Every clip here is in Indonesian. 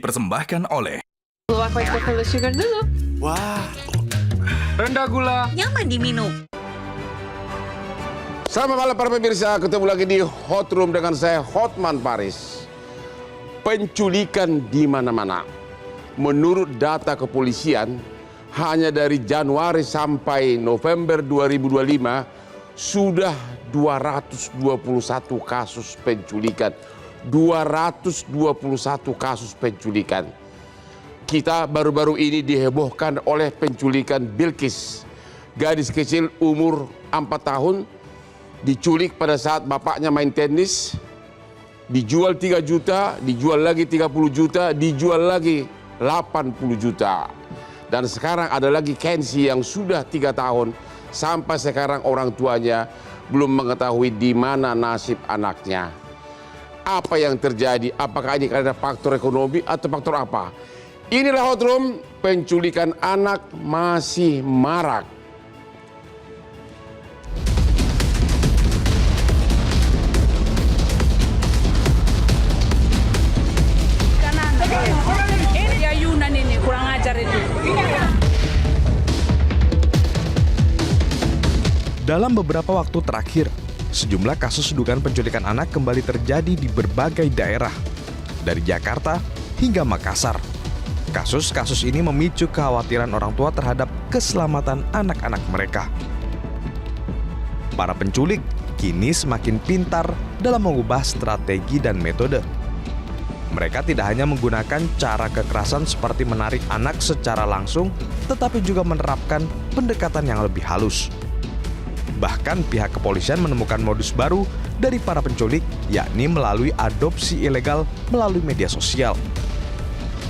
dipersembahkan oleh Luwak full sugar dulu. Wah, Rendah gula. Nyaman diminum. selamat malam para pemirsa. Ketemu lagi di Hot Room dengan saya Hotman Paris. Penculikan di mana-mana. Menurut data kepolisian, hanya dari Januari sampai November 2025 sudah 221 kasus penculikan. 221 kasus penculikan. Kita baru-baru ini dihebohkan oleh penculikan Bilkis. Gadis kecil umur 4 tahun diculik pada saat bapaknya main tenis. Dijual 3 juta, dijual lagi 30 juta, dijual lagi 80 juta. Dan sekarang ada lagi Kenzi yang sudah 3 tahun. Sampai sekarang orang tuanya belum mengetahui di mana nasib anaknya. Apa yang terjadi? Apakah ini karena faktor ekonomi atau faktor apa? Inilah Hot Room, penculikan anak masih marak. Kanan. Ini ayunan ini, kurang ajar itu. Dalam beberapa waktu terakhir, sejumlah kasus dugaan penculikan anak kembali terjadi di berbagai daerah, dari Jakarta hingga Makassar. Kasus-kasus ini memicu kekhawatiran orang tua terhadap keselamatan anak-anak mereka. Para penculik kini semakin pintar dalam mengubah strategi dan metode. Mereka tidak hanya menggunakan cara kekerasan seperti menarik anak secara langsung, tetapi juga menerapkan pendekatan yang lebih halus. Bahkan pihak kepolisian menemukan modus baru dari para penculik, yakni melalui adopsi ilegal melalui media sosial.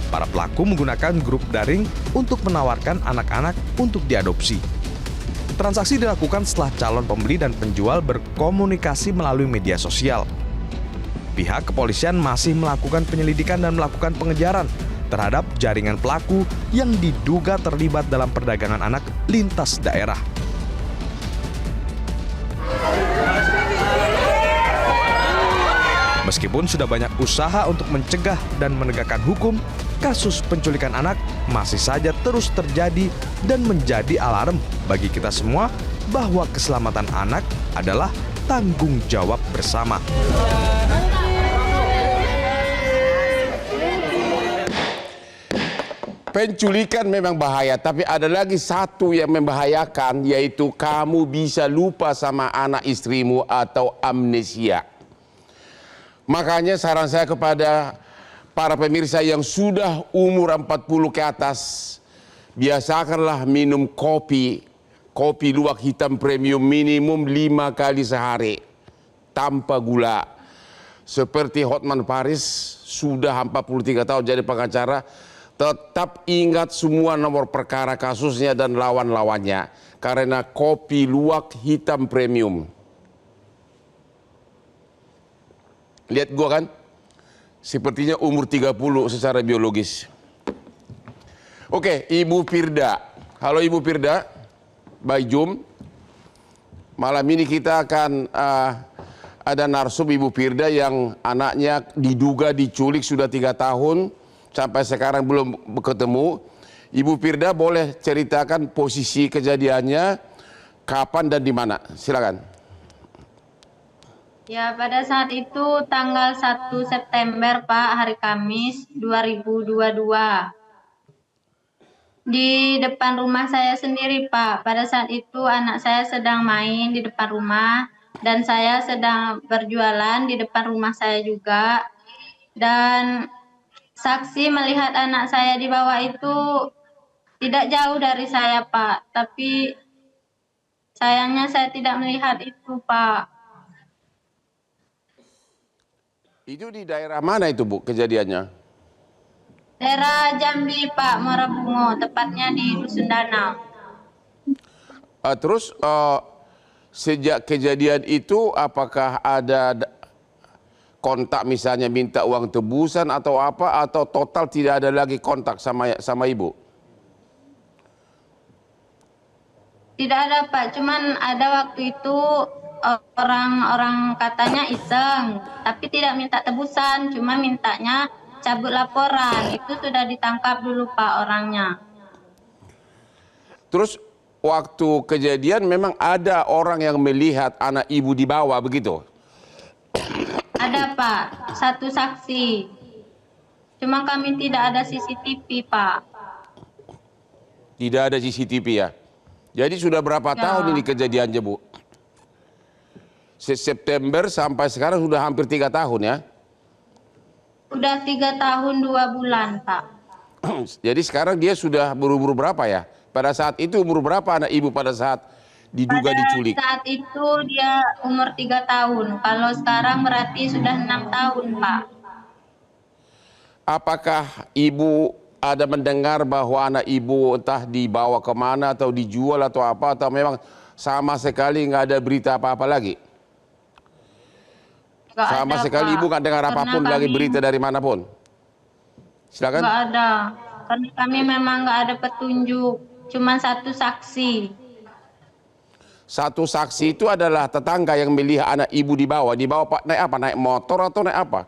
Para pelaku menggunakan grup daring untuk menawarkan anak-anak untuk diadopsi. Transaksi dilakukan setelah calon pembeli dan penjual berkomunikasi melalui media sosial. Pihak kepolisian masih melakukan penyelidikan dan melakukan pengejaran terhadap jaringan pelaku yang diduga terlibat dalam perdagangan anak lintas daerah. Meskipun sudah banyak usaha untuk mencegah dan menegakkan hukum, kasus penculikan anak masih saja terus terjadi dan menjadi alarm bagi kita semua bahwa keselamatan anak adalah tanggung jawab bersama. Penculikan memang bahaya, tapi ada lagi satu yang membahayakan, yaitu kamu bisa lupa sama anak istrimu atau amnesia. Makanya saran saya kepada para pemirsa yang sudah umur 40 ke atas, biasakanlah minum kopi luwak hitam premium minimum 5 kali sehari, tanpa gula. Seperti Hotman Paris, sudah 43 tahun jadi pengacara, tetap ingat semua nomor perkara kasusnya dan lawan-lawannya, karena kopi luwak hitam premium. Lihat gua kan, sepertinya umur 30 secara biologis. Oke, Ibu Firda. Halo Ibu Firda, by Zoom. Malam ini kita akan ada narsum Ibu Firda yang anaknya diduga diculik sudah 3 tahun, sampai sekarang belum ketemu. Ibu Firda boleh ceritakan posisi kejadiannya, kapan dan di mana? Silakan. Ya, pada saat itu tanggal 1 September, Pak, hari Kamis 2022. Di depan rumah saya sendiri, Pak. Pada saat itu anak saya sedang main di depan rumah dan saya sedang berjualan di depan rumah saya juga. Dan saksi melihat anak saya di bawah itu tidak jauh dari saya, Pak. Tapi sayangnya saya tidak melihat itu, Pak. Itu di daerah mana itu, Bu, kejadiannya? Daerah Jambi, Pak, Muara Bungo, tepatnya di Dusun Danau. Terus sejak kejadian itu apakah ada kontak misalnya minta uang tebusan atau apa, atau total tidak ada lagi kontak sama Ibu? Tidak ada, Pak, cuman ada waktu itu orang-orang katanya iseng, tapi tidak minta tebusan, cuma mintanya cabut laporan. Itu sudah ditangkap dulu Pak orangnya. Terus waktu kejadian memang ada orang yang melihat anak ibu dibawa begitu? Ada Pak, satu saksi. Cuma kami tidak ada CCTV Pak. Tidak ada CCTV ya? Jadi sudah berapa tahun ini kejadiannya Bu? September sampai sekarang sudah hampir 3 tahun ya? Udah 3 tahun 2 bulan Pak. Jadi sekarang dia sudah berumur berapa ya? Pada saat itu umur berapa anak ibu pada saat diduga diculik? Saat itu dia umur 3 tahun. Kalau sekarang berarti sudah 6 tahun Pak. Apakah ibu ada mendengar bahwa anak ibu entah dibawa kemana atau dijual atau apa, atau memang sama sekali nggak ada berita apa-apa lagi? Sama sekali Ibu nggak dengar apapun lagi berita dari manapun? Silakan. Nggak ada. Karena kami memang nggak ada petunjuk. Cuma satu saksi. Satu saksi itu adalah tetangga yang melihat anak ibu dibawa. Dibawa Pak naik apa? Naik motor atau naik apa?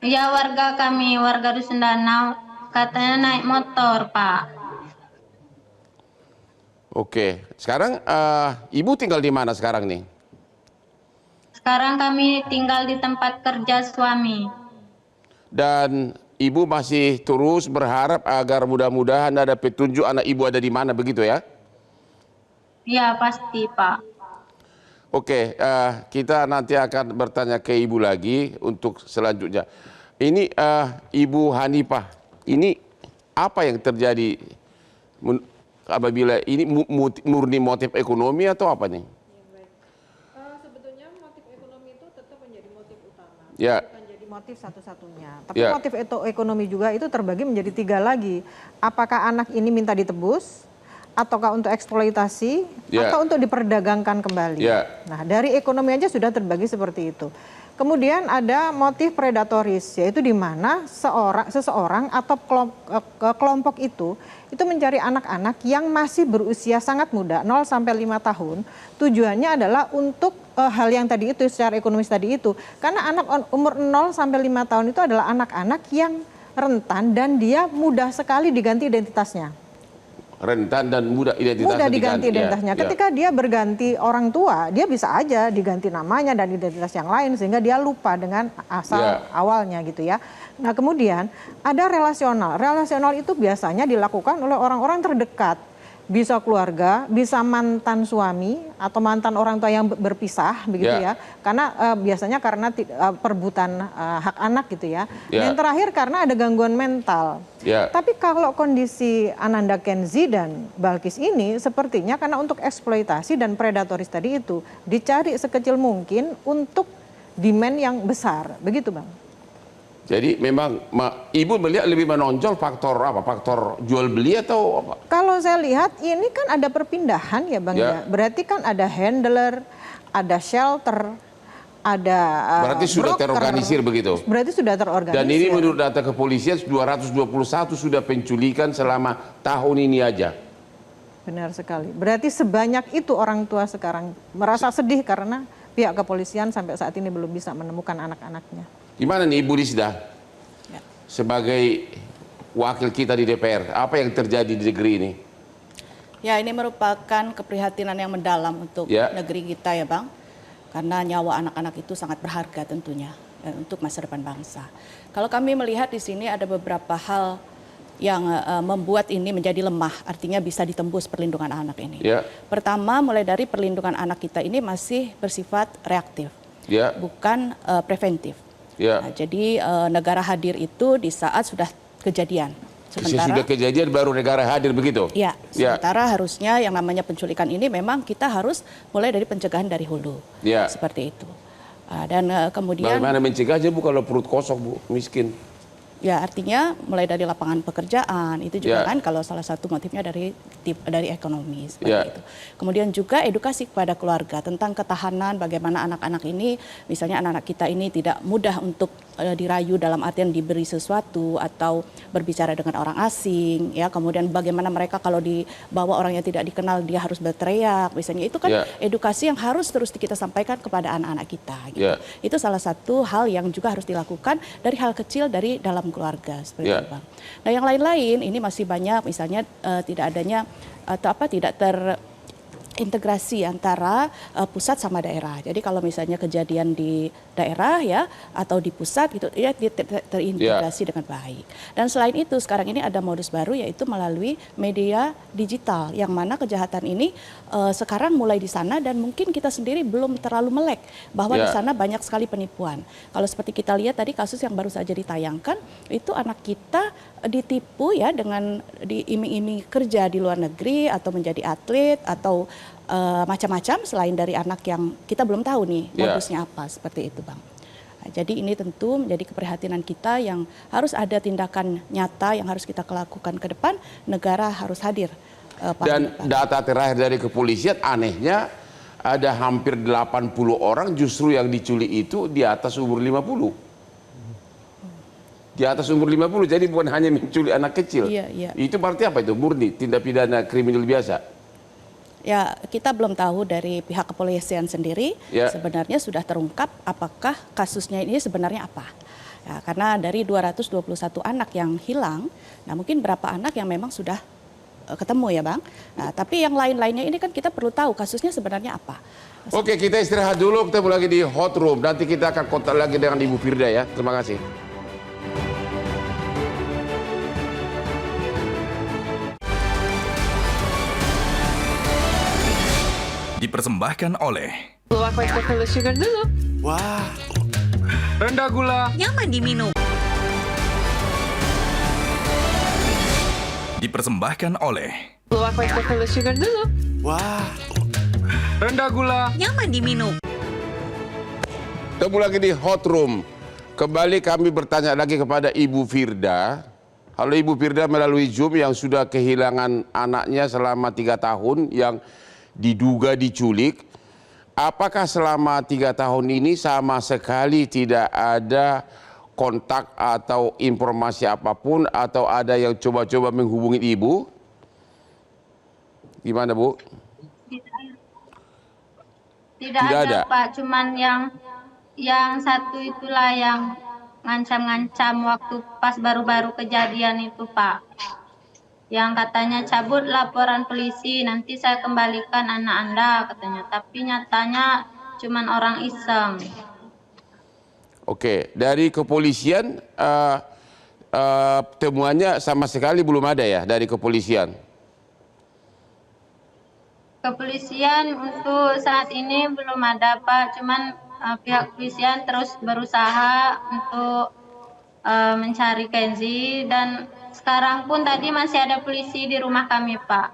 Ya warga kami, warga Dusun Danau, katanya naik motor Pak. Oke. Sekarang ibu tinggal di mana sekarang nih? Sekarang kami tinggal di tempat kerja suami. Dan ibu masih terus berharap agar mudah-mudahan ada petunjuk anak ibu ada di mana, begitu ya? Ya pasti Pak. Oke, kita nanti akan bertanya ke ibu lagi untuk selanjutnya. Ini Ibu Hanifah, ini apa yang terjadi apabila ini murni motif ekonomi atau apa nih? Sebetulnya motif ekonomi itu tetap menjadi motif utama, Ya. bukan jadi motif satu-satunya. Tapi Ya. motif ekonomi juga itu terbagi menjadi 3 lagi. Apakah anak ini minta ditebus, ataukah untuk eksploitasi, Ya. atau untuk diperdagangkan kembali. Ya. Nah, dari ekonomi aja sudah terbagi seperti itu. Kemudian ada motif predatoris, yaitu di mana seseorang atau kelompok itu mencari anak-anak yang masih berusia sangat muda, 0 sampai 5 tahun. Tujuannya adalah untuk hal yang tadi itu, secara ekonomis tadi itu. Karena anak umur 0 sampai 5 tahun itu adalah anak-anak yang rentan dan dia mudah sekali diganti identitasnya. Rentan dan mudah identitasnya Mudah diganti identitasnya. Ketika dia berganti orang tua, dia bisa aja diganti namanya dan identitas yang lain sehingga dia lupa dengan asal awalnya gitu ya. Nah kemudian ada relasional. Relasional itu biasanya dilakukan oleh orang-orang terdekat. Bisa keluarga, bisa mantan suami atau mantan orang tua yang berpisah begitu ya. Karena biasanya karena perebutan hak anak gitu ya. Yang terakhir karena ada gangguan mental. Tapi kalau kondisi Ananda Kenzi dan Balkis ini sepertinya karena untuk eksploitasi dan predatoris tadi itu dicari sekecil mungkin untuk demand yang besar. Begitu Bang. Jadi memang ibu melihat lebih menonjol faktor apa? Faktor jual beli atau apa? Kalau saya lihat ini kan ada perpindahan ya Bang ya. Berarti kan ada handler, ada shelter, ada berarti sudah broker. terorganisir begitu. Berarti sudah terorganisir. Dan ini menurut data kepolisian 221 sudah penculikan selama tahun ini aja. Benar sekali. Berarti sebanyak itu orang tua sekarang merasa sedih karena pihak kepolisian sampai saat ini belum bisa menemukan anak-anaknya. Gimana nih Ibu Risda? Sebagai wakil kita di DPR, apa yang terjadi di negeri ini? Ya, ini merupakan keprihatinan yang mendalam untuk negeri kita ya Bang. Karena nyawa anak-anak itu sangat berharga tentunya untuk masa depan bangsa. Kalau kami melihat di sini ada beberapa hal yang membuat ini menjadi lemah, artinya bisa ditembus perlindungan anak ini. Pertama, mulai dari perlindungan anak kita ini masih bersifat reaktif, bukan preventif. Nah, jadi negara hadir itu di saat sudah kejadian. Sudah kejadian baru negara hadir begitu? Ya, sementara harusnya yang namanya penculikan ini memang kita harus mulai dari pencegahan dari hulu. Seperti itu. Dan kemudian... Bagaimana mencegahnya Bu kalau perut kosong Bu, miskin? Ya artinya mulai dari lapangan pekerjaan, itu juga kan kalau salah satu motifnya dari ekonomi seperti itu. Kemudian juga edukasi kepada keluarga tentang ketahanan, bagaimana anak-anak ini, misalnya anak-anak kita ini tidak mudah untuk dirayu dalam artian diberi sesuatu atau berbicara dengan orang asing, ya, kemudian bagaimana mereka kalau dibawa orang yang tidak dikenal dia harus berteriak, misalnya itu kan edukasi yang harus terus kita sampaikan kepada anak-anak kita. Gitu. Itu salah satu hal yang juga harus dilakukan dari hal kecil dari dalam keluarga seperti itu, Bang. Nah, yang lain-lain ini masih banyak, misalnya tidak adanya atau tidak integrasi antara pusat sama daerah. Jadi kalau misalnya kejadian di daerah ya atau di pusat gitu ya terintegrasi dengan baik. Dan selain itu sekarang ini ada modus baru yaitu melalui media digital yang mana kejahatan ini sekarang mulai di sana dan mungkin kita sendiri belum terlalu melek bahwa di sana banyak sekali penipuan. Kalau seperti kita lihat tadi kasus yang baru saja ditayangkan itu anak kita ditipu ya dengan diiming-iming kerja di luar negeri atau menjadi atlet atau macam-macam selain dari anak yang kita belum tahu nih modusnya apa seperti itu, Bang. Nah, jadi ini tentu menjadi keprihatinan kita yang harus ada tindakan nyata yang harus kita lakukan ke depan, negara harus hadir. Dan data terakhir dari kepolisian anehnya ada hampir 80 orang justru yang diculik itu di atas umur 50. Di atas umur 50, jadi bukan hanya menculik anak kecil. Itu berarti apa itu? Murni tindak pidana kriminal biasa. Ya, kita belum tahu dari pihak kepolisian sendiri sebenarnya sudah terungkap apakah kasusnya ini sebenarnya apa. Ya, karena dari 221 anak yang hilang, nah mungkin berapa anak yang memang sudah ketemu ya, Bang. Nah, tapi yang lain-lainnya ini kan kita perlu tahu kasusnya sebenarnya apa. Oke, kita istirahat dulu, ketemu lagi di Hot Room. Nanti kita akan kontak lagi dengan Ibu Firda ya. Terima kasih. Dipersembahkan oleh Luwak White Chocolate Sugar dulu. Wah, rendah gula, Nyaman diminum. dipersembahkan oleh Luwak White Chocolate Sugar dulu. Wah, rendah gula, Nyaman diminum. Ketemu lagi di Hot Room. Kembali kami bertanya lagi kepada Ibu Firda. Halo Ibu Firda, melalui Zoom yang sudah kehilangan anaknya selama 3 tahun yang diduga diculik. Apakah selama 3 tahun ini sama sekali tidak ada kontak atau informasi apapun atau ada yang coba-coba menghubungi Ibu? Gimana Bu? Tidak ada Pak, cuman yang satu itulah yang ngancam-ngancam waktu pas baru-baru kejadian itu Pak. Yang katanya cabut laporan polisi, nanti saya kembalikan anak Anda katanya. Tapi nyatanya cuman orang iseng. Oke, dari kepolisian temuannya sama sekali belum ada ya dari kepolisian? Kepolisian untuk saat ini belum ada Pak, cuman pihak kepolisian terus berusaha untuk mencari Kenzi dan sekarang pun tadi masih ada polisi di rumah kami, Pak.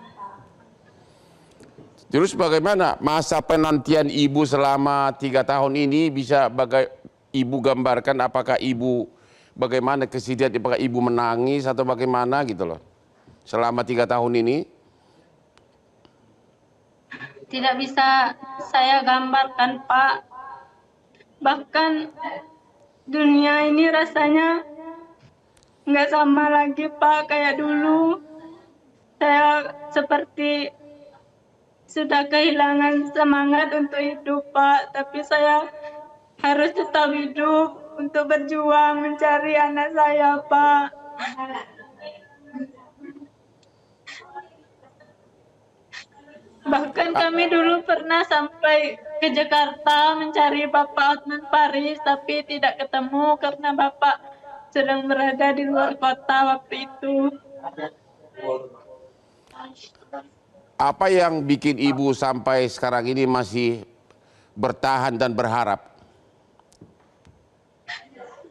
Terus bagaimana masa penantian Ibu selama 3 tahun ini bisa Ibu gambarkan apakah Ibu bagaimana kesedihan, apakah Ibu menangis atau bagaimana gitu loh selama 3 tahun ini? Tidak bisa saya gambarkan, Pak. Bahkan dunia ini rasanya nggak sama lagi Pak kayak dulu. Saya seperti sudah kehilangan semangat untuk hidup Pak. Tapi saya harus tetap hidup untuk berjuang mencari anak saya Pak. Bahkan kami dulu pernah sampai ke Jakarta mencari Bapak Otman Paris tapi tidak ketemu karena Bapak sedang berada di luar kota waktu itu. Apa yang bikin Ibu sampai sekarang ini masih bertahan dan berharap?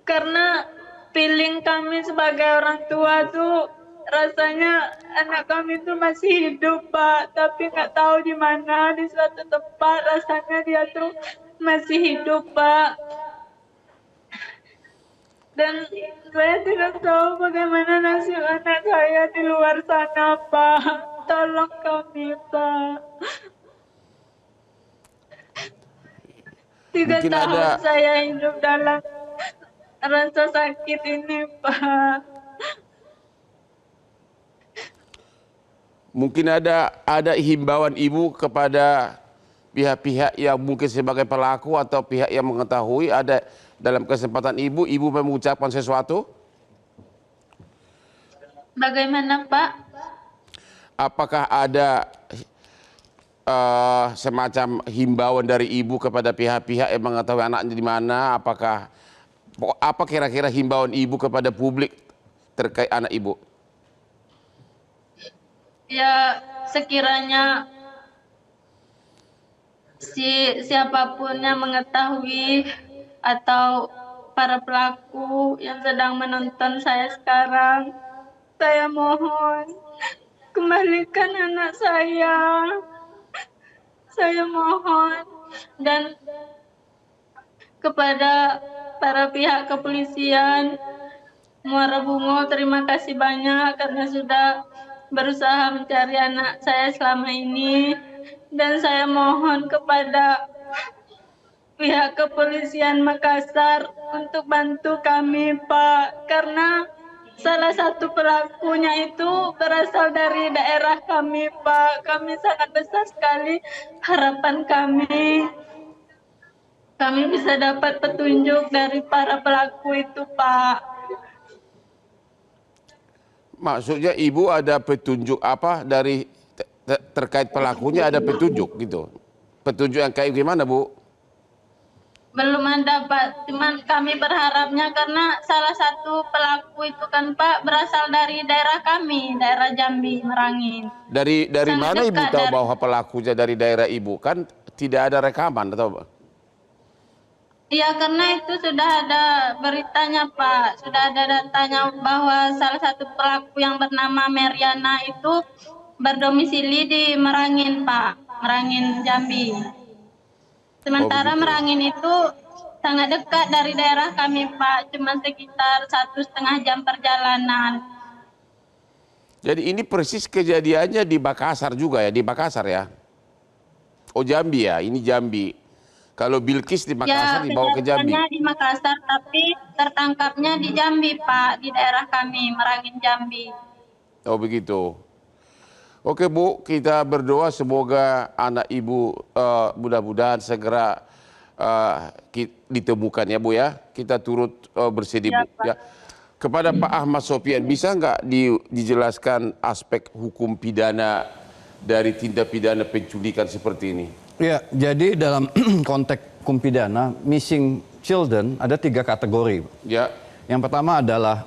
Karena feeling kami sebagai orang tua tuh rasanya anak kami tuh masih hidup Pak, tapi nggak tahu di mana, di suatu tempat rasanya dia tuh masih hidup Pak. Dan saya tidak tahu bagaimana nasib anak saya di luar sana, Pak. Tolong kami, Pak. 3 tahun saya hidup dalam rasa sakit ini, Pak. Mungkin ada himbauan Ibu kepada pihak-pihak yang mungkin sebagai pelaku atau pihak yang mengetahui, ada dalam kesempatan Ibu mengucapkan sesuatu? Bagaimana, Pak? Apakah ada semacam himbauan dari Ibu kepada pihak-pihak yang mengetahui anaknya di mana? Apa kira-kira himbauan Ibu kepada publik terkait anak Ibu? Ya, sekiranya siapapun yang mengetahui atau para pelaku yang sedang menonton saya sekarang, saya mohon kembalikan anak saya. Saya mohon, dan kepada para pihak kepolisian Muara Bungo, terima kasih banyak karena sudah berusaha mencari anak saya selama ini. Dan saya mohon kepada pihak kepolisian Makassar untuk bantu kami, Pak, karena salah satu pelakunya itu berasal dari daerah kami, Pak. Kami sangat besar sekali harapan kami bisa dapat petunjuk dari para pelaku itu, Pak. Maksudnya Ibu ada petunjuk apa dari terkait pelakunya, ada petunjuk gitu? Petunjuk yang kayak gimana, Bu? Belum ada, Pak. Cuman kami berharapnya karena salah satu pelaku itu kan, Pak, berasal dari daerah kami, daerah Jambi, Merangin. Dari mana Ibu tahu bahwa pelakunya dari daerah Ibu? Kan tidak ada rekaman atau apa? Iya, karena itu sudah ada beritanya, Pak. Sudah ada datanya bahwa salah satu pelaku yang bernama Meriana itu berdomisili di Merangin, Pak. Merangin, Jambi. Sementara Merangin itu sangat dekat dari daerah kami, Pak. Cuma sekitar 1,5 jam perjalanan. Jadi ini persis kejadiannya di Makassar juga ya? Di Makassar ya? Oh, Jambi ya? Ini Jambi. Kalau Bilkis di Makassar dibawa ke Jambi? Ya, di Makassar, tapi tertangkapnya di Jambi, Pak. Di daerah kami, Merangin, Jambi. Oh, begitu. Oke, Bu, kita berdoa semoga anak Ibu mudah-mudahan segera ditemukan ya, Bu ya. Kita turut bersedih, Bu. Ya. Kepada Pak Ahmad Sopyan, bisa nggak dijelaskan aspek hukum pidana dari tindak pidana penculikan seperti ini? Ya, jadi dalam konteks hukum pidana, missing children ada 3 kategori. Ya. Yang pertama adalah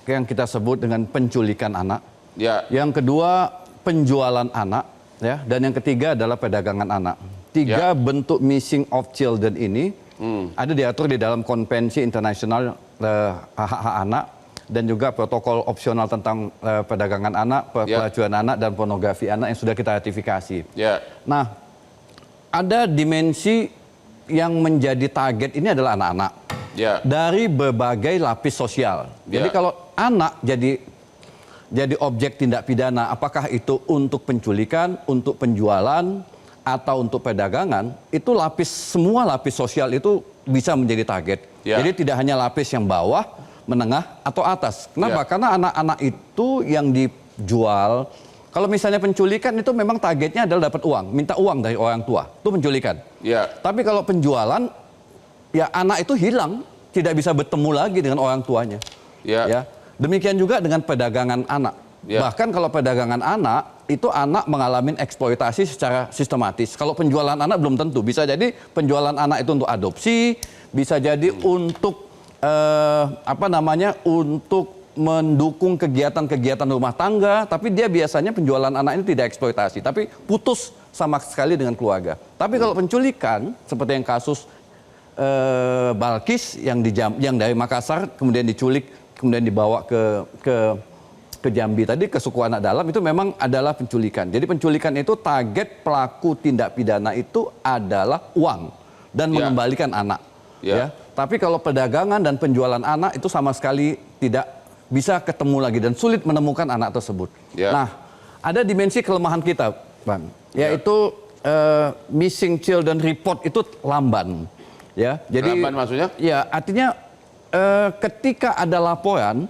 yang kita sebut dengan penculikan anak. Ya. Yang kedua penjualan anak, ya. Dan yang ketiga adalah perdagangan anak. 3 bentuk missing of children ini ada diatur di dalam Konvensi Internasional Hak-Hak Anak dan juga protokol opsional tentang perdagangan anak, pelacuran anak dan pornografi anak yang sudah kita ratifikasi. Ya. Nah, ada dimensi yang menjadi target ini adalah anak-anak dari berbagai lapis sosial. Jadi kalau anak jadi objek tindak pidana, apakah itu untuk penculikan, untuk penjualan, atau untuk perdagangan, itu semua lapis sosial itu bisa menjadi target. Jadi tidak hanya lapis yang bawah, menengah, atau atas. Kenapa? Karena anak-anak itu yang dijual. Kalau misalnya penculikan itu memang targetnya adalah dapat uang, minta uang dari orang tua, itu penculikan. Tapi kalau penjualan, ya anak itu hilang, tidak bisa bertemu lagi dengan orang tuanya. Ya. Demikian juga dengan perdagangan anak. Bahkan kalau perdagangan anak, itu anak mengalami eksploitasi secara sistematis. Kalau penjualan anak belum tentu, bisa jadi penjualan anak itu untuk adopsi, bisa jadi untuk untuk mendukung kegiatan-kegiatan rumah tangga, tapi dia biasanya penjualan anak ini tidak eksploitasi, tapi putus sama sekali dengan keluarga. Tapi kalau penculikan, seperti yang kasus Balkis yang dari Makassar, kemudian diculik, kemudian dibawa ke Jambi tadi, ke suku anak dalam, itu memang adalah penculikan. Jadi penculikan itu target pelaku tindak pidana itu adalah uang dan mengembalikan anak. Ya. Tapi kalau perdagangan dan penjualan anak itu sama sekali tidak bisa ketemu lagi dan sulit menemukan anak tersebut. Nah, ada dimensi kelemahan kita, Bang, yaitu missing children report itu lamban. Ya, jadi lamban maksudnya? Ya, artinya ketika ada laporan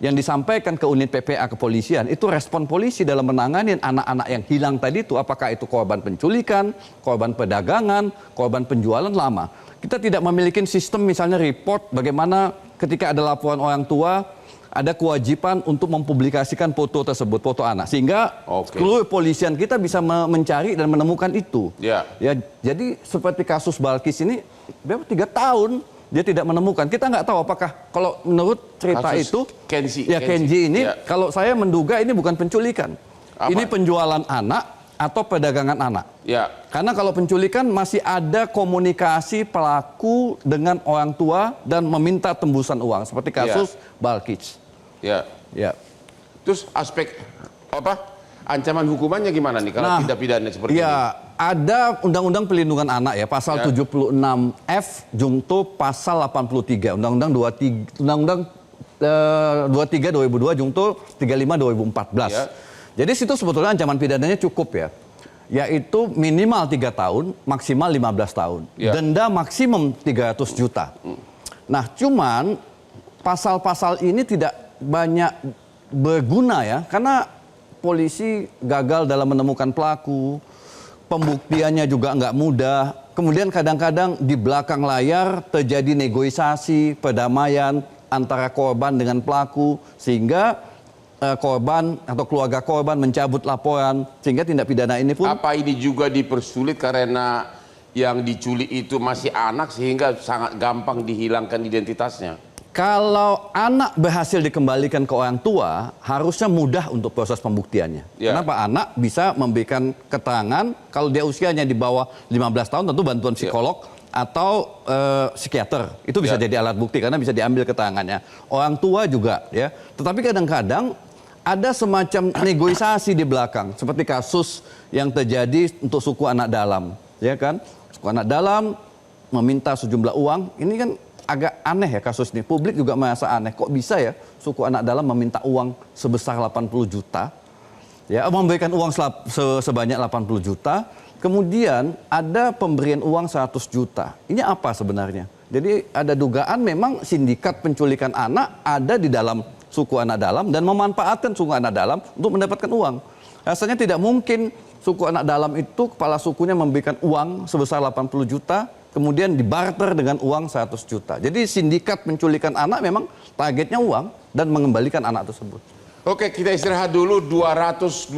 yang disampaikan ke unit PPA kepolisian, itu respon polisi dalam menangani anak-anak yang hilang tadi itu, apakah itu korban penculikan, korban perdagangan, korban penjualan, lama. Kita tidak memiliki sistem misalnya report bagaimana ketika ada laporan orang tua, ada kewajiban untuk mempublikasikan foto tersebut, foto anak. Sehingga seluruh polisian kita bisa mencari dan menemukan itu. Ya, jadi seperti kasus Balkis ini, berapa 3 tahun dia tidak menemukan. Kita nggak tahu apakah kalau menurut cerita kasus itu, Kenji ini, kalau saya menduga ini bukan penculikan. Ini penjualan anak atau perdagangan anak. Karena kalau penculikan masih ada komunikasi pelaku dengan orang tua dan meminta tembusan uang seperti kasus Balkis. Terus aspek ancaman hukumannya gimana nih kalau tindak pidana seperti ini? Ada Undang-Undang Pelindungan Anak ya, pasal 76F jungto pasal 83, Undang-Undang 23 2002 jungto 35 2014. Jadi situ sebetulnya ancaman pidananya cukup ya. Yaitu minimal 3 tahun, maksimal 15 tahun. Denda maksimum 300 juta. Nah, cuman pasal-pasal ini tidak banyak berguna ya, karena polisi gagal dalam menemukan pelaku. Pembuktiannya juga nggak mudah. Kemudian kadang-kadang di belakang layar terjadi negosiasi, perdamaian antara korban dengan pelaku. Sehingga korban atau keluarga korban mencabut laporan. Sehingga tindak pidana ini pun... Apa ini juga dipersulit karena yang diculik itu masih anak sehingga sangat gampang dihilangkan identitasnya? Kalau anak berhasil dikembalikan ke orang tua, harusnya mudah untuk proses pembuktiannya. Kenapa? Anak bisa memberikan keterangan, kalau dia usianya di bawah 15 tahun tentu bantuan psikolog atau psikiater. Itu bisa jadi alat bukti karena bisa diambil keterangannya. Orang tua juga ya. Tetapi kadang-kadang ada semacam negosiasi di belakang. Seperti kasus yang terjadi untuk suku anak dalam. Ya kan? Suku anak dalam meminta sejumlah uang. Ini kan agak aneh ya kasus ini. Publik juga merasa aneh. Kok bisa ya suku anak dalam meminta uang sebesar 80 juta? Ya, memberikan uang sebanyak 80 juta. Kemudian ada pemberian uang 100 juta. Ini apa sebenarnya? Jadi ada dugaan memang sindikat penculikan anak ada di dalam suku anak dalam dan memanfaatkan suku anak dalam untuk mendapatkan uang. Rasanya tidak mungkin suku anak dalam itu kepala sukunya memberikan uang sebesar 80 juta. Kemudian dibarter dengan uang 100 juta. Jadi sindikat penculikan anak memang targetnya uang dan mengembalikan anak tersebut. Oke, kita istirahat dulu. 221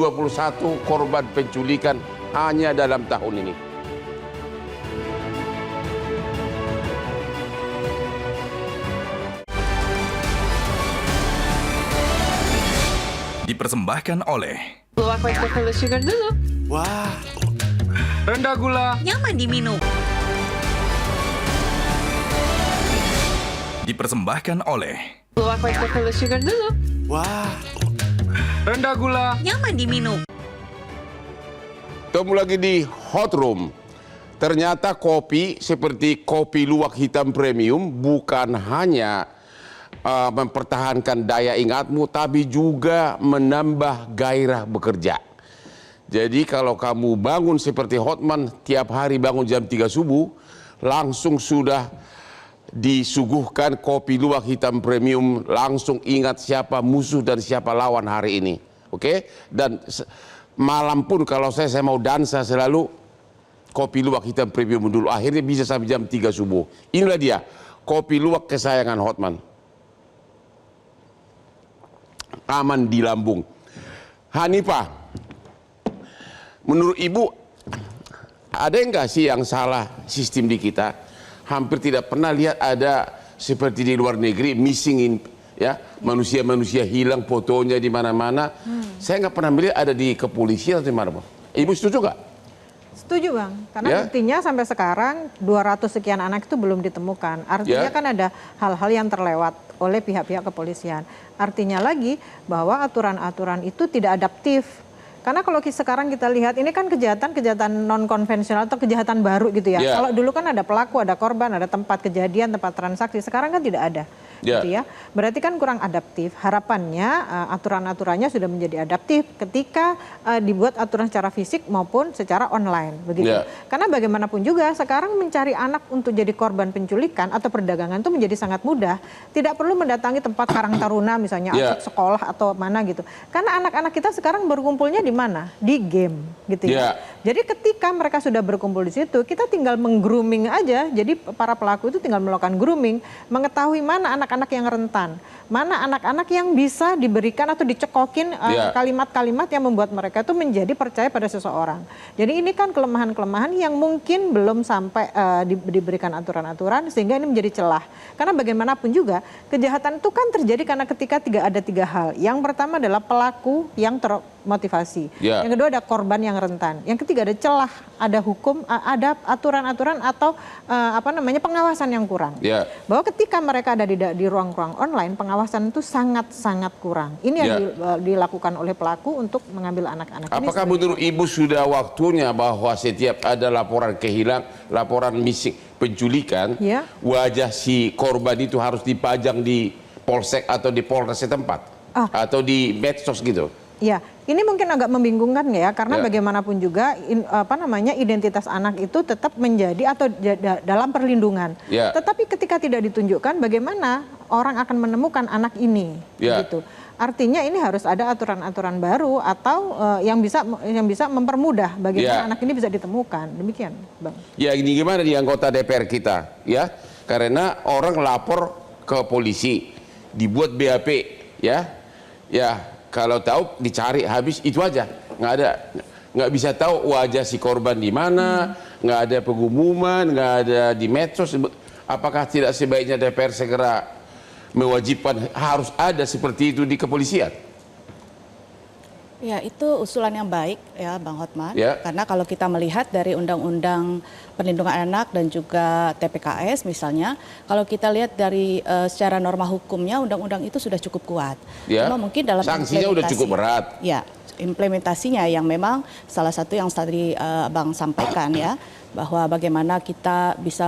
korban penculikan hanya dalam tahun ini. Dipersembahkan oleh Luwak White Chocolate Sugar dulu. Wah, rendah gula, Nyaman diminum. dipersembahkan oleh Luwak White Chocolate Sugar dulu. Wah, rendah gula, Nyaman diminum. Ketemu lagi di Hot Room. Ternyata kopi seperti kopi luwak hitam premium bukan hanya mempertahankan daya ingatmu, tapi juga menambah gairah bekerja. Jadi kalau kamu bangun seperti Hotman, tiap hari bangun jam 3 subuh, langsung sudah disuguhkan kopi luwak hitam premium, langsung ingat siapa musuh dan siapa lawan hari ini. Oke? Dan malam pun kalau saya mau dansa selalu kopi luwak hitam premium dulu. Akhirnya bisa sampai jam 3 subuh. Inilah dia, kopi luwak kesayangan Hotman. Aman di lambung. Hanifah, menurut Ibu, ada enggak sih yang salah sistem di kita? Hampir tidak pernah lihat ada seperti di luar negeri missing in, ya, manusia-manusia hilang fotonya di mana-mana. Saya nggak pernah melihat ada di kepolisian atau di mana, Bang. Ibu setuju nggak? Setuju, Bang. Karena buktinya sampai sekarang 200 sekian anak itu belum ditemukan. Artinya kan ada hal-hal yang terlewat oleh pihak-pihak kepolisian. Artinya lagi bahwa aturan-aturan itu tidak adaptif. Karena kalau sekarang kita lihat ini kan kejahatan non konvensional atau kejahatan baru gitu ya. Kalau dulu kan ada pelaku, ada korban, ada tempat kejadian, tempat transaksi. Sekarang kan tidak ada. gitu ya. Berarti kan kurang adaptif. Harapannya aturan-aturannya sudah menjadi adaptif ketika dibuat aturan secara fisik maupun secara online, begitu. Karena bagaimanapun juga sekarang mencari anak untuk jadi korban penculikan atau perdagangan itu menjadi sangat mudah. Tidak perlu mendatangi tempat Karang Taruna misalnya atau sekolah atau mana gitu. Karena anak-anak kita sekarang berkumpulnya di mana? Di game, gitu ya. Jadi ketika mereka sudah berkumpul di situ, kita tinggal meng-grooming aja. Jadi para pelaku itu tinggal melakukan grooming, mengetahui mana anak-anak yang rentan, mana anak-anak yang bisa diberikan atau dicekokin kalimat-kalimat yang membuat mereka itu menjadi percaya pada seseorang. Jadi ini kan kelemahan-kelemahan yang mungkin belum sampai diberikan aturan-aturan sehingga ini menjadi celah. Karena bagaimanapun juga kejahatan itu kan terjadi karena ketika ada tiga hal. Yang pertama adalah pelaku yang termotivasi. Yang kedua ada korban yang rentan. Yang ketiga ada celah, ada hukum, ada aturan-aturan atau pengawasan yang kurang. Bahwa ketika mereka ada di ruang-ruang online, pengawasan itu sangat-sangat kurang. Ini yang dilakukan oleh pelaku untuk mengambil anak-anak ini. Apakah menurut Ibu sudah waktunya bahwa setiap ada laporan kehilangan, laporan missing, penculikan, wajah si korban itu harus dipajang di polsek atau di polres setempat atau di medsos gitu? Ya, ini mungkin agak membingungkan ya, karena bagaimanapun juga identitas anak itu tetap menjadi atau dalam perlindungan. Tetapi ketika tidak ditunjukkan, bagaimana orang akan menemukan anak ini, gitu. Artinya ini harus ada aturan-aturan baru atau yang bisa mempermudah bagaimana anak ini bisa ditemukan. Demikian, Bang. Ya, ini gimana di anggota DPR kita, ya? Karena orang lapor ke polisi, dibuat BAP, ya. Kalau tahu dicari habis itu aja, nggak bisa tahu wajah si korban di mana, nggak ada pengumuman, nggak ada di medsos. Apakah tidak sebaiknya DPR segera mewajibkan harus ada seperti itu di kepolisian? Ya, itu usulan yang baik ya Bang Hotman. Karena kalau kita melihat dari Undang-Undang Perlindungan Anak dan juga TPKS misalnya, kalau kita lihat dari secara norma hukumnya, undang-undang itu sudah cukup kuat. Cuma mungkin dalam sanksinya udah cukup berat. Ya, implementasinya yang memang salah satu yang tadi Bang sampaikan ya, bahwa bagaimana kita bisa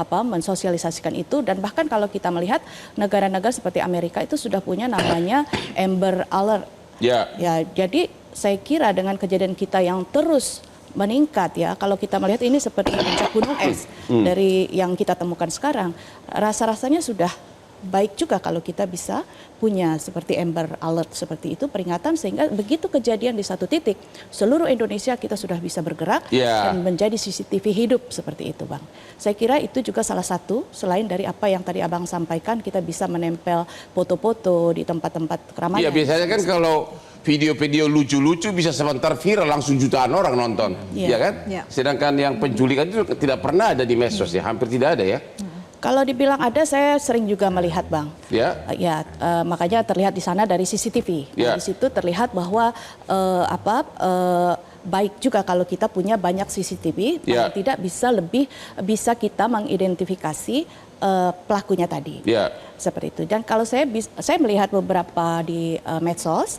mensosialisasikan itu, dan bahkan kalau kita melihat negara-negara seperti Amerika itu sudah punya namanya Amber Alert. Ya, jadi saya kira dengan kejadian kita yang terus meningkat ya, kalau kita melihat ini seperti puncak gunung es dari yang kita temukan sekarang, rasa-rasanya sudah baik juga kalau kita bisa punya seperti Amber Alert seperti itu, peringatan, sehingga begitu kejadian di satu titik, seluruh Indonesia kita sudah bisa bergerak dan menjadi CCTV hidup seperti itu, Bang. Saya kira itu juga salah satu, selain dari apa yang tadi Abang sampaikan, kita bisa menempel foto-foto di tempat-tempat keramaian. Iya, biasanya kan kalau video-video lucu-lucu bisa sebentar viral, langsung jutaan orang nonton, ya kan? Sedangkan yang penculikan itu tidak pernah ada di medsos ya, hampir tidak ada ya. Kalau dibilang ada, saya sering juga melihat, Bang. Makanya terlihat di sana dari CCTV. Di situ terlihat bahwa baik juga kalau kita punya banyak CCTV, paling tidak bisa kita mengidentifikasi pelakunya tadi. Seperti itu. Dan kalau saya melihat beberapa di medsos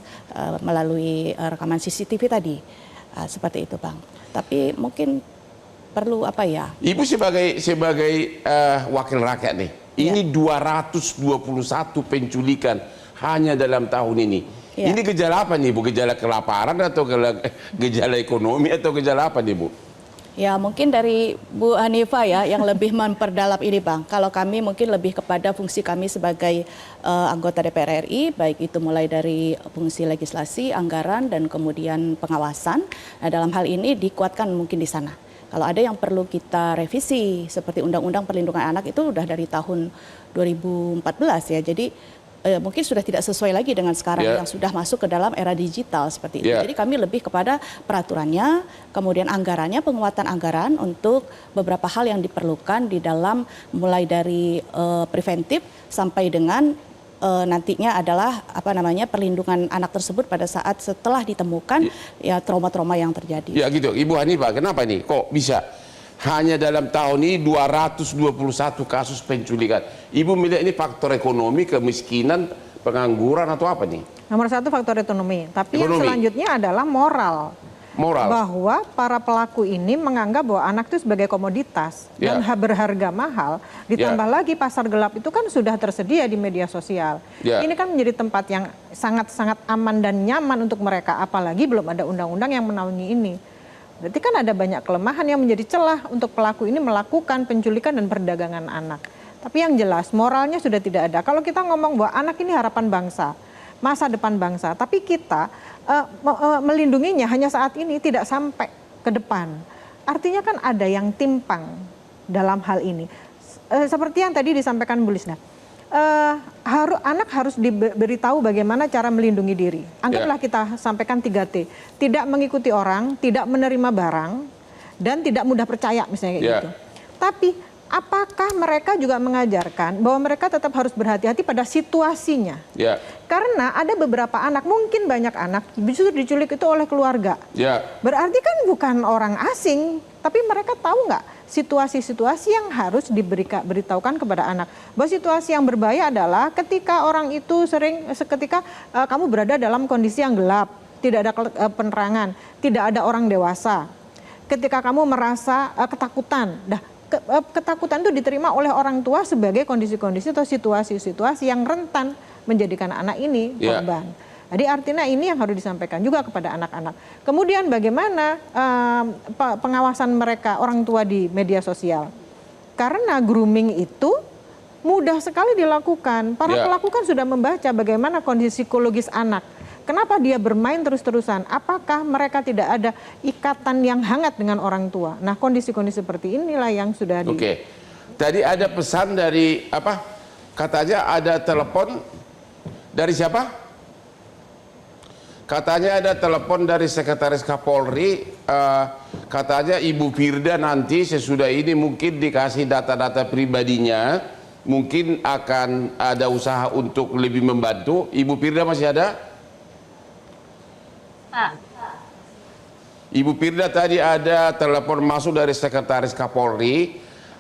melalui rekaman CCTV tadi, seperti itu, Bang. Tapi mungkin perlu apa ya? Ibu sebagai wakil rakyat nih, ini 221 penculikan hanya dalam tahun ini. Ini gejala apa nih Bu? Gejala kelaparan atau gejala ekonomi atau gejala apa nih Bu? Ya, mungkin dari Bu Hanifah ya yang lebih memperdalam ini, Bang. Kalau kami mungkin lebih kepada fungsi kami sebagai anggota DPR RI, baik itu mulai dari fungsi legislasi, anggaran, dan kemudian pengawasan. Nah, dalam hal ini dikuatkan mungkin di sana. Kalau ada yang perlu kita revisi seperti Undang-Undang Perlindungan Anak itu udah dari tahun 2014 ya. Jadi mungkin sudah tidak sesuai lagi dengan sekarang yang sudah masuk ke dalam era digital seperti itu. Jadi kami lebih kepada peraturannya, kemudian anggarannya, penguatan anggaran untuk beberapa hal yang diperlukan di dalam mulai dari preventif sampai dengan nantinya adalah perlindungan anak tersebut pada saat setelah ditemukan ya trauma-trauma yang terjadi. Ya gitu, Ibu Hanifah, kenapa nih kok bisa hanya dalam tahun ini 221 kasus penculikan? Ibu melihat ini faktor ekonomi, kemiskinan, pengangguran atau apa nih? Nomor satu faktor ekonomi, tapi yang selanjutnya adalah moral. moral bahwa para pelaku ini menganggap bahwa anak itu sebagai komoditas dan berharga mahal, ditambah lagi pasar gelap itu kan sudah tersedia di media sosial. Ini kan menjadi tempat yang sangat-sangat aman dan nyaman untuk mereka, apalagi belum ada undang-undang yang menaungi ini. Berarti kan ada banyak kelemahan yang menjadi celah untuk pelaku ini melakukan penculikan dan perdagangan anak. Tapi yang jelas moralnya sudah tidak ada. Kalau kita ngomong bahwa anak ini harapan bangsa, masa depan bangsa, tapi kita melindunginya hanya saat ini, tidak sampai ke depan. Artinya kan ada yang timpang dalam hal ini. Seperti yang tadi disampaikan Bu Lisna, anak harus diberitahu bagaimana cara melindungi diri. Anggaplah kita sampaikan 3T, tidak mengikuti orang, tidak menerima barang, dan tidak mudah percaya misalnya kayak gitu. Tapi apakah mereka juga mengajarkan bahwa mereka tetap harus berhati-hati pada situasinya? Karena ada beberapa anak, mungkin banyak anak justru diculik itu oleh keluarga. Berarti kan bukan orang asing, tapi mereka tahu nggak situasi-situasi yang harus diberitahukan kepada anak. Bahwa situasi yang berbahaya adalah ketika orang itu ketika kamu berada dalam kondisi yang gelap, tidak ada penerangan, tidak ada orang dewasa. Ketika kamu merasa ketakutan, ketakutan itu diterima oleh orang tua sebagai kondisi-kondisi atau situasi-situasi yang rentan menjadikan anak ini korban. Jadi artinya ini yang harus disampaikan juga kepada anak-anak. Kemudian bagaimana pengawasan mereka orang tua di media sosial. Karena grooming itu mudah sekali dilakukan. Para pelaku kan sudah membaca bagaimana kondisi psikologis anak. Kenapa dia bermain terus-terusan? Apakah mereka tidak ada ikatan yang hangat dengan orang tua? Nah, kondisi-kondisi seperti inilah yang sudah Oke. Tadi ada pesan dari apa? Katanya ada telepon dari siapa? Katanya ada telepon dari Sekretaris Kapolri. Katanya Ibu Firda nanti sesudah ini mungkin dikasih data-data pribadinya. Mungkin akan ada usaha untuk lebih membantu. Ibu Firda masih ada? Ibu Firda tadi ada telepon masuk dari Sekretaris Kapolri.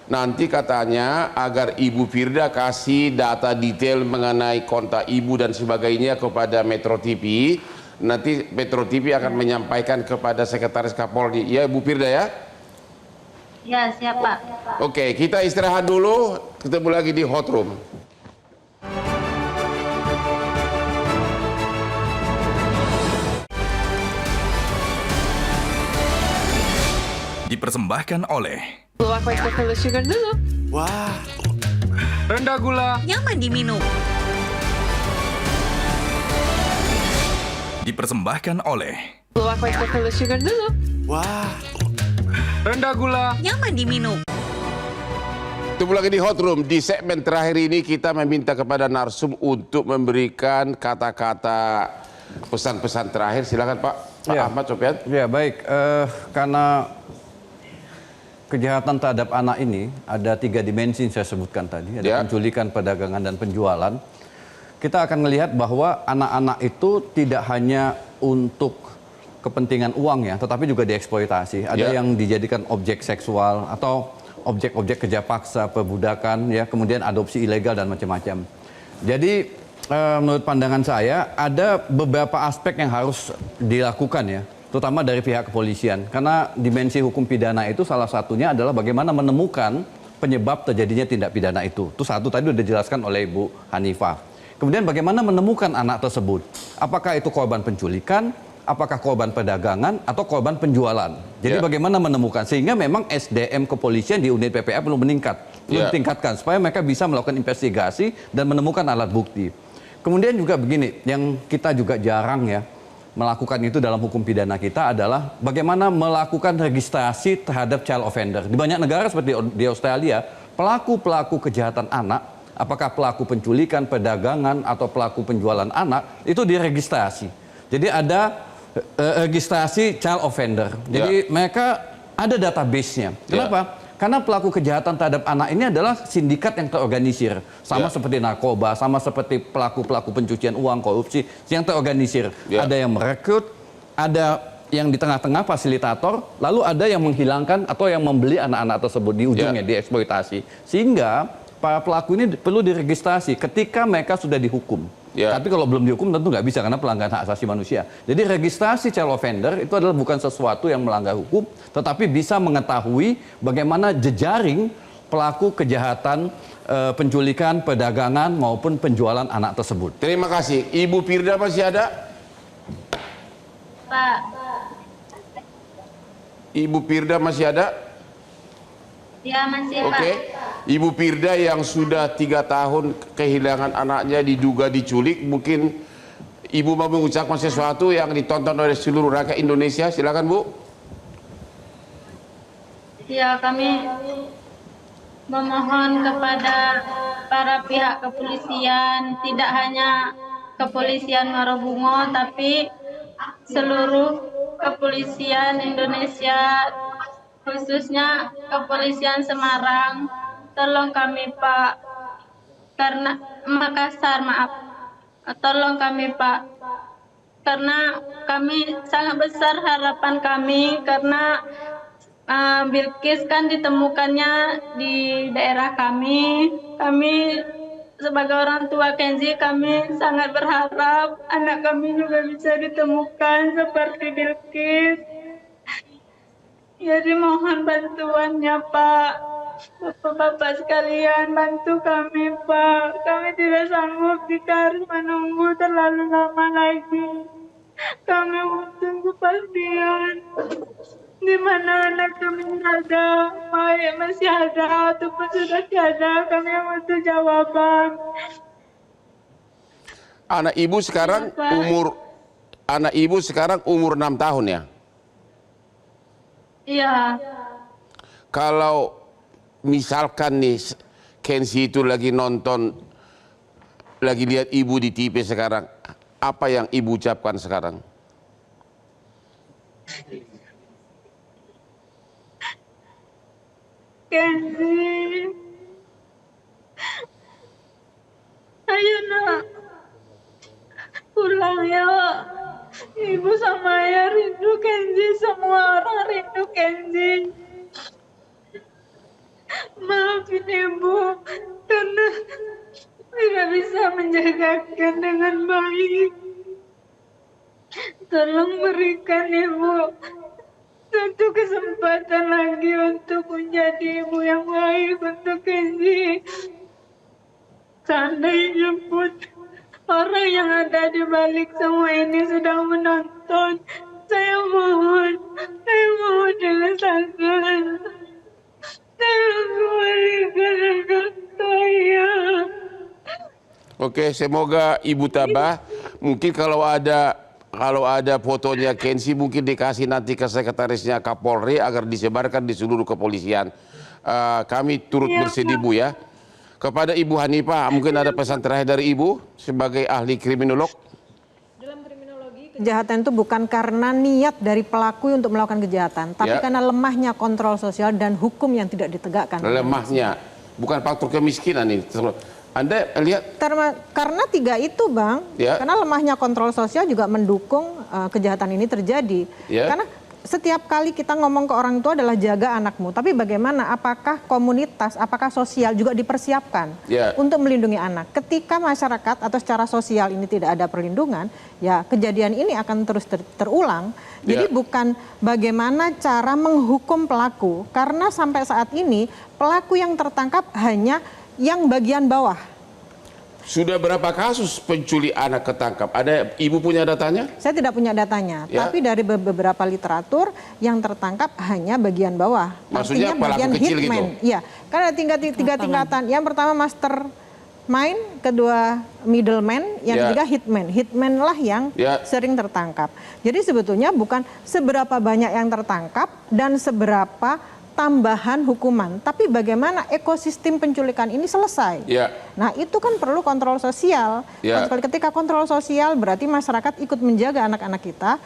Nanti katanya agar Ibu Firda kasih data detail mengenai kontak ibu dan sebagainya kepada Metro TV. Nanti Metro TV akan menyampaikan kepada Sekretaris Kapolri. Ya Ibu Firda ya? Ya siap Pak. Oke, kita istirahat dulu. Ketemu lagi di Hot Room. Dipersembahkan oleh Luwak White Chocolate Sugar dulu. Wah, rendah gula, Nyaman diminum. dipersembahkan oleh Luwak White Chocolate Sugar dulu. Wah, rendah gula, Nyaman diminum. Ketemu lagi di Hot Room. Di segmen terakhir ini kita meminta kepada narsum untuk memberikan kata-kata pesan-pesan terakhir. Silakan Pak Ahmad Sofyan. Ya baik, karena kejahatan terhadap anak ini ada 3 dimensi yang saya sebutkan tadi. Ada penculikan, perdagangan, dan penjualan. Kita akan melihat bahwa anak-anak itu tidak hanya untuk kepentingan uang ya, tetapi juga dieksploitasi. Ada yang dijadikan objek seksual atau objek-objek kerja paksa, perbudakan, ya, kemudian adopsi ilegal dan macam-macam. Jadi menurut pandangan saya ada beberapa aspek yang harus dilakukan ya, terutama dari pihak kepolisian. Karena dimensi hukum pidana itu salah satunya adalah bagaimana menemukan penyebab terjadinya tindak pidana itu. Itu satu tadi sudah dijelaskan oleh Ibu Hanifah. Kemudian bagaimana menemukan anak tersebut. Apakah itu korban penculikan, apakah korban perdagangan, atau korban penjualan. Jadi bagaimana menemukan. Sehingga memang SDM kepolisian di unit PPA perlu meningkat. Perlu ditingkatkan supaya mereka bisa melakukan investigasi dan menemukan alat bukti. Kemudian juga begini, yang kita juga jarang ya melakukan itu dalam hukum pidana kita adalah bagaimana melakukan registrasi terhadap child offender. Di banyak negara seperti di Australia, pelaku-pelaku kejahatan anak, apakah pelaku penculikan, perdagangan, atau pelaku penjualan anak, itu diregistrasi. Jadi ada registrasi child offender. Jadi mereka ada database-nya. Kenapa? Karena pelaku kejahatan terhadap anak ini adalah sindikat yang terorganisir. Sama seperti narkoba, sama seperti pelaku-pelaku pencucian uang, korupsi, yang terorganisir. Ada yang merekrut, ada yang di tengah-tengah fasilitator, lalu ada yang menghilangkan atau yang membeli anak-anak tersebut di ujungnya, dieksploitasi. Sehingga para pelaku ini perlu diregistrasi ketika mereka sudah dihukum. Tapi kalau belum dihukum tentu nggak bisa karena pelanggaran hak asasi manusia. Jadi registrasi child offender itu adalah bukan sesuatu yang melanggar hukum, tetapi bisa mengetahui bagaimana jejaring pelaku kejahatan penculikan, perdagangan maupun penjualan anak tersebut. Terima kasih. Ibu Firda masih ada? Pak. Ibu Firda masih ada? Ya, masih, Pak. Oke. Ibu Firda yang sudah 3 tahun kehilangan anaknya diduga diculik, mungkin Ibu mau mengucapkan sesuatu yang ditonton oleh seluruh rakyat Indonesia. Silakan, Bu. Ya, kami memohon kepada para pihak kepolisian, tidak hanya kepolisian Marobungo, tapi seluruh kepolisian Indonesia, khususnya kepolisian Semarang, tolong kami Pak, karena Makassar, maaf, tolong kami Pak, karena kami sangat besar harapan kami, karena Bilkis kan ditemukannya di daerah kami. Kami sebagai orang tua Kenzi, kami sangat berharap anak kami juga bisa ditemukan seperti Bilkis. Jadi mohon bantuannya Pak. Bapak-bapak sekalian, bantu kami Pak. Kami tidak sanggup jika harus menunggu terlalu lama lagi. Kami butuh kepastian di mana anak kami ada, masih ada ataupun sudah tiada. Kami butuh jawaban. Anak ibu sekarang umur 6 tahun ya? Iya. Kalau misalkan nih Kenzi itu lagi nonton, lagi lihat ibu di TV sekarang, apa yang ibu ucapkan sekarang? Kenzi, ayo nak, pulang ya. Ibu sama ayah rindu Kenzi, semua orang rindu Kenzi. Maafin ibu karena tidak bisa menjagakan dengan baik. Tolong berikan ibu satu kesempatan lagi untuk menjadi ibu yang baik untuk Kenzi. Seandainya pun orang yang ada di balik semua ini sedang menonton, saya mohon dengan sangat, tolong kembalikan anak saya. Oke, semoga ibu tabah. Mungkin kalau ada fotonya Kenzi mungkin dikasih nanti ke sekretarisnya Kapolri agar disebarkan di seluruh kepolisian. Kami turut bersedih Bu ya. Kepada Ibu Hanifah, mungkin ada pesan terakhir dari Ibu sebagai ahli kriminolog. Dalam kriminologi, kejahatan itu bukan karena niat dari pelaku untuk melakukan kejahatan, tapi karena lemahnya kontrol sosial dan hukum yang tidak ditegakkan. Lemahnya, bukan faktor kemiskinan ini. Anda lihat? Karena 3 itu Bang, karena lemahnya kontrol sosial juga mendukung kejahatan ini terjadi. Karena setiap kali kita ngomong ke orang tua adalah jaga anakmu, tapi bagaimana, apakah komunitas, apakah sosial juga dipersiapkan untuk melindungi anak? Ketika masyarakat atau secara sosial ini tidak ada perlindungan, ya kejadian ini akan terus terulang. Jadi bukan bagaimana cara menghukum pelaku, karena sampai saat ini pelaku yang tertangkap hanya yang bagian bawah. Sudah berapa kasus penculik anak ketangkap? Ada Ibu punya datanya? Saya tidak punya datanya, tapi dari beberapa literatur yang tertangkap hanya bagian bawah. Maksudnya artinya bagian kecil hitman. gitu? Iya, kan ada tiga tingkatan. Yang pertama mastermind, kedua middleman, yang ketiga hitman. Hitman lah yang sering tertangkap. Jadi sebetulnya bukan seberapa banyak yang tertangkap dan seberapa tambahan hukuman, tapi bagaimana ekosistem penculikan ini selesai. Nah itu kan perlu kontrol sosial. Ketika kontrol sosial berarti masyarakat ikut menjaga anak-anak kita,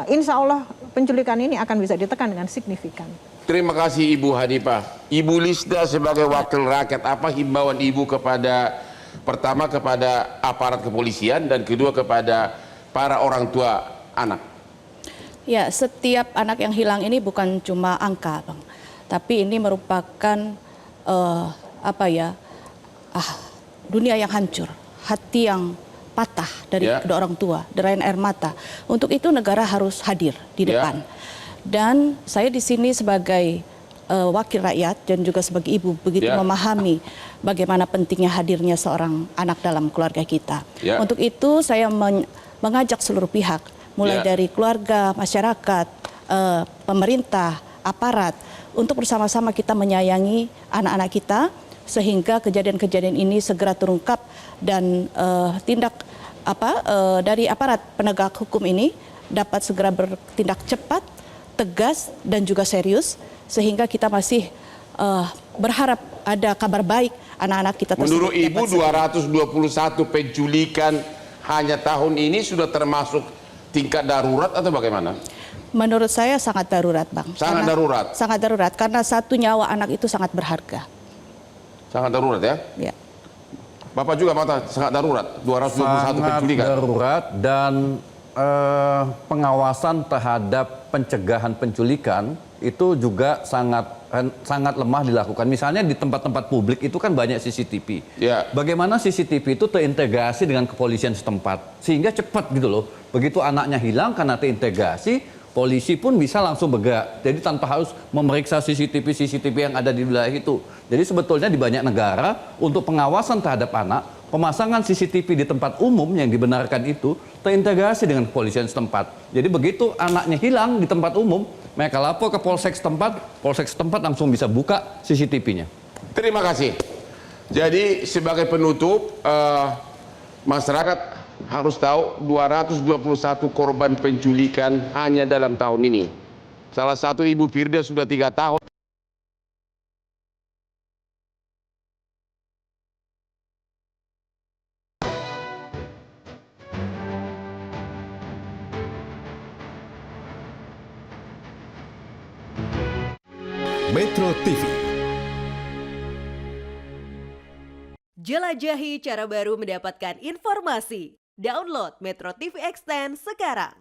insya Allah penculikan ini akan bisa ditekan dengan signifikan. Terima kasih Ibu Hanifah. Ibu Lisda sebagai wakil rakyat, apa himbauan Ibu pertama kepada aparat kepolisian dan kedua kepada para orang tua anak? Ya, setiap anak yang hilang ini bukan cuma angka, Bang. Tapi ini merupakan dunia yang hancur, hati yang patah dari kedua orang tua, derayan air mata. Untuk itu negara harus hadir di depan. Dan saya di sini sebagai wakil rakyat dan juga sebagai ibu begitu memahami bagaimana pentingnya hadirnya seorang anak dalam keluarga kita. Untuk itu saya mengajak seluruh pihak, mulai dari keluarga, masyarakat, pemerintah, aparat, untuk bersama-sama kita menyayangi anak-anak kita sehingga kejadian-kejadian ini segera terungkap dan tindak dari aparat penegak hukum ini dapat segera bertindak cepat, tegas dan juga serius sehingga kita masih berharap ada kabar baik anak-anak kita tersebut. Menurut Ibu 221 penculikan hanya tahun ini sudah termasuk tingkat darurat atau bagaimana? Menurut saya sangat darurat, Bang. Sangat darurat? Sangat darurat karena satu nyawa anak itu sangat berharga. Sangat darurat ya? Ya. Bapak juga mata sangat darurat, 221 penculikan. Sangat darurat dan pengawasan terhadap pencegahan penculikan itu juga sangat lemah dilakukan. Misalnya di tempat-tempat publik itu kan banyak CCTV. Bagaimana CCTV itu terintegrasi dengan kepolisian setempat sehingga cepat gitu loh. Begitu anaknya hilang karena terintegrasi, polisi pun bisa langsung bergerak. Jadi tanpa harus memeriksa CCTV yang ada di wilayah itu. Jadi sebetulnya di banyak negara untuk pengawasan terhadap anak, pemasangan CCTV di tempat umum yang dibenarkan itu terintegrasi dengan kepolisian setempat. Jadi begitu anaknya hilang di tempat umum, mereka lapor ke polsek setempat langsung bisa buka CCTV-nya. Terima kasih. Jadi sebagai penutup, masyarakat harus tahu 221 korban penculikan hanya dalam tahun ini. Salah satu Ibu Firda sudah 3 tahun. Metro TV. Jelajahi cara baru mendapatkan informasi. Download Metro TV Extend sekarang.